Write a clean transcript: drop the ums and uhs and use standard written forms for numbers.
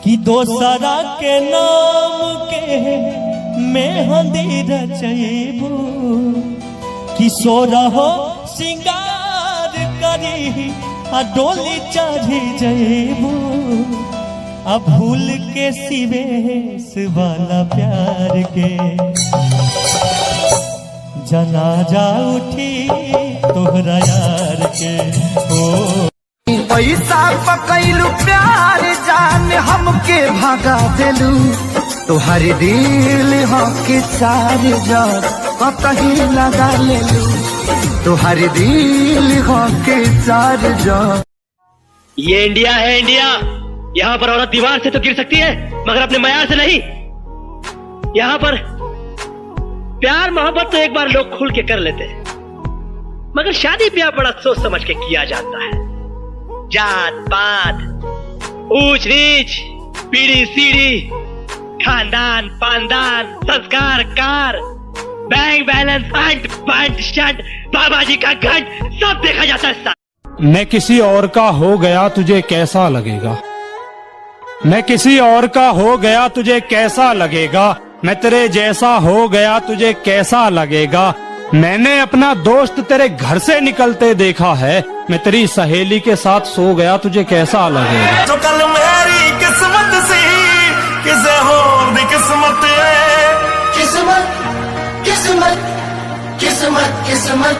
कि दोसरा के नाम के मेहंदी रचैबू कि सोरहो सिंगार करी आ डोली चढ़ी जैबू आ भूल के सिवेश वाला प्यार के जनाजा उठी तोहरा यार के हो पैसा पकैलू प्यार जान हमके भगा देलू तोहर दिल हके चार जग कहीं लगा लेलू तोहर दिल हके चार जग। ये इंडिया है इंडिया, यहाँ पर औरत दीवार से तो गिर सकती है मगर अपने मयार से नहीं। यहाँ पर प्यार मोहब्बत तो एक बार लोग खुल के कर लेते हैं मगर शादी ब्याह बड़ा सोच समझ के किया जाता है। जात पात, ऊंच नीच, पीढ़ी सीढ़ी, खानदान पानदान, संस्कार कार, बैंक बैलेंस, अंट पंट शंट, बाबा जी का घंट सब देखा जाता है। मैं किसी और का हो गया तुझे कैसा लगेगा, मैं किसी और का हो गया तुझे कैसा लगेगा, मैं तेरे जैसा हो गया तुझे कैसा लगेगा। मैंने अपना दोस्त तेरे घर से निकलते देखा है, मैं तेरी सहेली के साथ सो गया तुझे कैसा लगेगा। जो कल मेरी किस्मत सी किसे होर दी किस्मत है, किस्मत किस्मत किस्मत किस्मत।